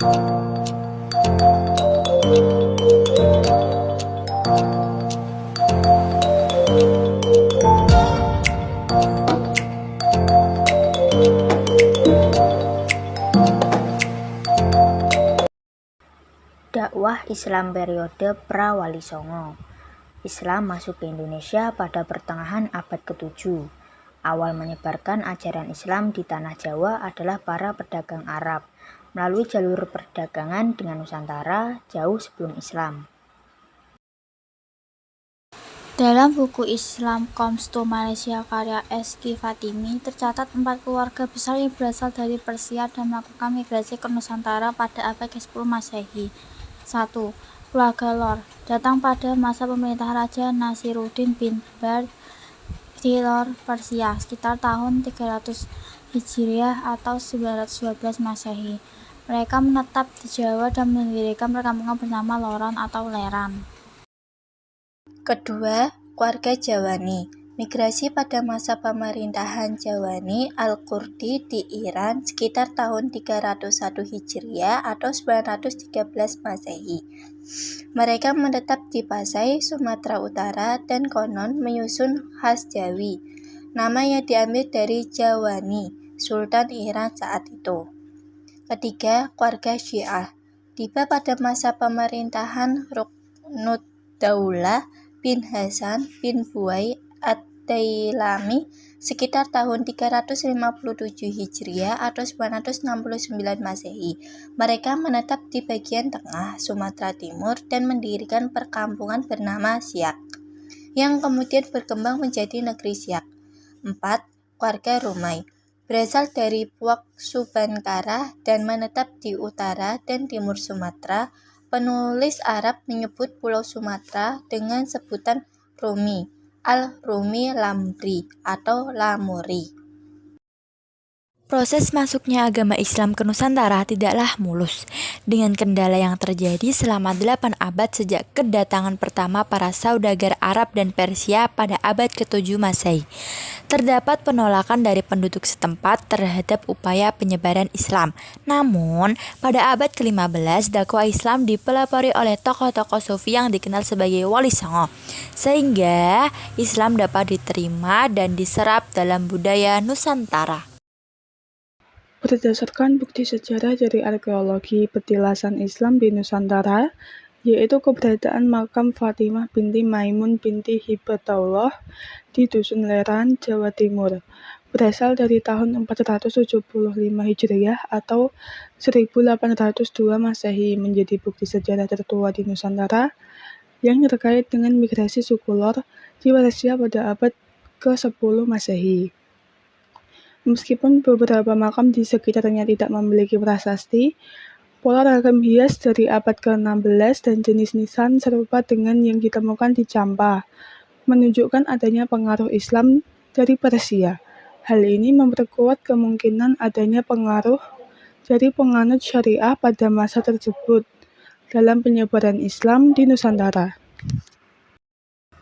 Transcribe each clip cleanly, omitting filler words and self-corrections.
Dakwah Islam periode pra-Wali Songo. Islam masuk ke Indonesia pada pertengahan abad ke-7. Awal menyebarkan ajaran Islam di tanah Jawa adalah para pedagang Arab melalui jalur perdagangan dengan Nusantara jauh sebelum Islam. Dalam buku Islam Comes to Malaysia karya S.K. Fatimi, tercatat 4 keluarga besar yang berasal dari Persia dan melakukan migrasi ke Nusantara pada abad ke-10 Masehi. 1. Keluarga Lor datang pada masa pemerintah Raja Nasiruddin bin Bard di Lor, Persia, sekitar tahun 300 Hijriah atau 912 Masehi. Mereka menetap di Jawa dan mendirikan perkampungan bernama Loran atau Leran. Kedua, keluarga Jawani. Migrasi pada masa pemerintahan Jawani Al-Qurdi di Iran sekitar tahun 301 Hijriah atau 913 Masehi. Mereka menetap di Pasai, Sumatera Utara dan konon menyusun khas Jawi. Nama yang diambil dari Jawani, Sultan Iran saat itu. Ketiga, keluarga Syiah. Tiba pada masa pemerintahan Ruknuddaulah bin Hasan bin Buai Ad-Dailami sekitar tahun 357 Hijriah atau 969 Masehi. Mereka menetap di bagian tengah Sumatera Timur dan mendirikan perkampungan bernama Siak, yang kemudian berkembang menjadi negeri Siak. 4. Keluarga Rumai berasal dari Puak Subankara dan menetap di utara dan timur Sumatera. Penulis Arab menyebut Pulau Sumatera dengan sebutan Rumi, Al-Rumi Lamri atau Lamuri. Proses masuknya agama Islam ke Nusantara tidaklah mulus, dengan kendala yang terjadi selama 8 abad sejak kedatangan pertama para saudagar Arab dan Persia pada abad ke-7 Masehi. Terdapat penolakan dari penduduk setempat terhadap upaya penyebaran Islam. Namun, pada abad ke-15, dakwah Islam dipelopori oleh tokoh-tokoh sufi yang dikenal sebagai Wali Songo, sehingga Islam dapat diterima dan diserap dalam budaya Nusantara. Berdasarkan bukti sejarah dari arkeologi petilasan Islam di Nusantara, yaitu keberadaan makam Fatimah binti Maimun binti Hibatullah di Dusun Leran, Jawa Timur, berasal dari tahun 475 Hijriah atau 1802 Masehi, menjadi bukti sejarah tertua di Nusantara yang terkait dengan migrasi suku Lor di Persia pada abad ke-10 Masehi. Meskipun beberapa makam di sekitarnya tidak memiliki prasasti, pola ragam hias dari abad ke-16 dan jenis nisan serupa dengan yang ditemukan di Champa, menunjukkan adanya pengaruh Islam dari Persia. Hal ini memperkuat kemungkinan adanya pengaruh dari penganut syariah pada masa tersebut dalam penyebaran Islam di Nusantara.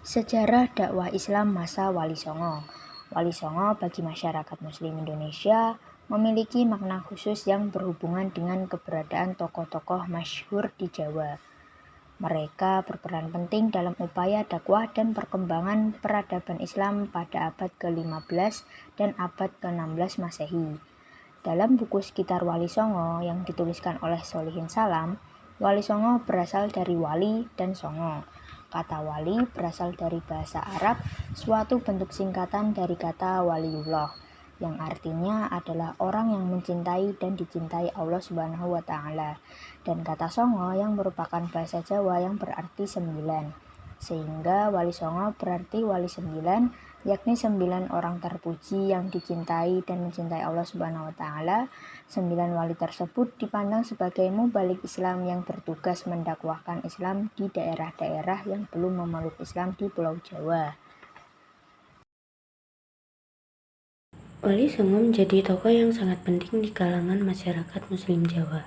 Sejarah dakwah Islam masa Wali Songo. Wali Songo bagi masyarakat Muslim Indonesia memiliki makna khusus yang berhubungan dengan keberadaan tokoh-tokoh masyhur di Jawa. Mereka berperan penting dalam upaya dakwah dan perkembangan peradaban Islam pada abad ke-15 dan abad ke-16 Masehi. Dalam buku Sekitar Wali Songo yang dituliskan oleh Solihin Salam, Wali Songo berasal dari wali dan songo. Kata wali berasal dari bahasa Arab, suatu bentuk singkatan dari kata waliullah, yang artinya adalah orang yang mencintai dan dicintai Allah Subhanahu wa Ta'ala, dan kata songo yang merupakan bahasa Jawa yang berarti 9, sehingga Wali Songo berarti wali 9, yakni 9 orang terpuji yang dicintai dan mencintai Allah Subhanahu wa Ta'ala. 9 wali tersebut dipandang sebagai mubalik Islam yang bertugas mendakwahkan Islam di daerah-daerah yang belum memeluk Islam di Pulau Jawa. Wali Songo menjadi tokoh yang sangat penting di kalangan masyarakat Muslim Jawa.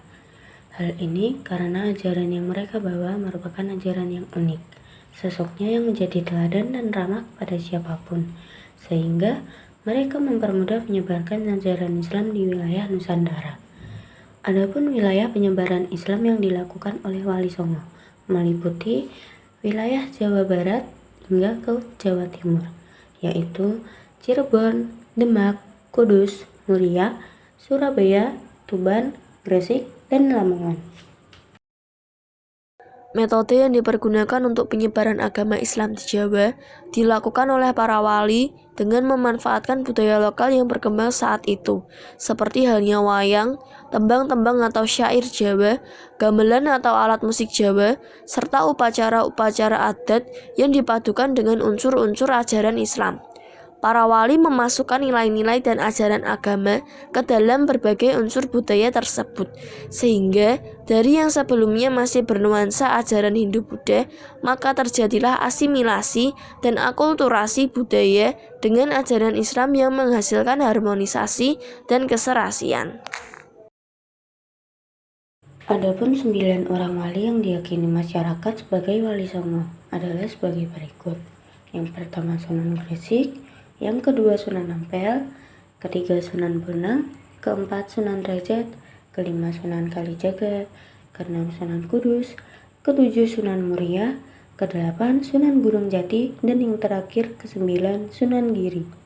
Hal ini karena ajaran yang mereka bawa merupakan ajaran yang unik. Sosoknya yang menjadi teladan dan ramah kepada siapapun, sehingga mereka mempermudah menyebarkan ajaran Islam di wilayah Nusantara. Adapun wilayah penyebaran Islam yang dilakukan oleh Wali Songo meliputi wilayah Jawa Barat hingga ke Jawa Timur, yaitu Cirebon, Demak, Kudus, Muria, Surabaya, Tuban, Gresik, dan Lamongan. Metode yang dipergunakan untuk penyebaran agama Islam di Jawa dilakukan oleh para wali dengan memanfaatkan budaya lokal yang berkembang saat itu, seperti halnya wayang, tembang-tembang atau syair Jawa, gamelan atau alat musik Jawa, serta upacara-upacara adat yang dipadukan dengan unsur-unsur ajaran Islam. Para wali memasukkan nilai-nilai dan ajaran agama ke dalam berbagai unsur budaya tersebut, sehingga dari yang sebelumnya masih bernuansa ajaran Hindu-Buddha, maka terjadilah asimilasi dan akulturasi budaya dengan ajaran Islam yang menghasilkan harmonisasi dan keserasian. Adapun 9 orang wali yang diyakini masyarakat sebagai Wali Songo adalah sebagai berikut. Yang pertama Sunan Gresik, yang kedua Sunan Ampel, ketiga Sunan Bonang, keempat Sunan Derajat, kelima Sunan Kalijaga, keenam Sunan Kudus, ketujuh Sunan Muria, kedelapan Sunan Gunung Jati, dan yang terakhir kesembilan Sunan Giri.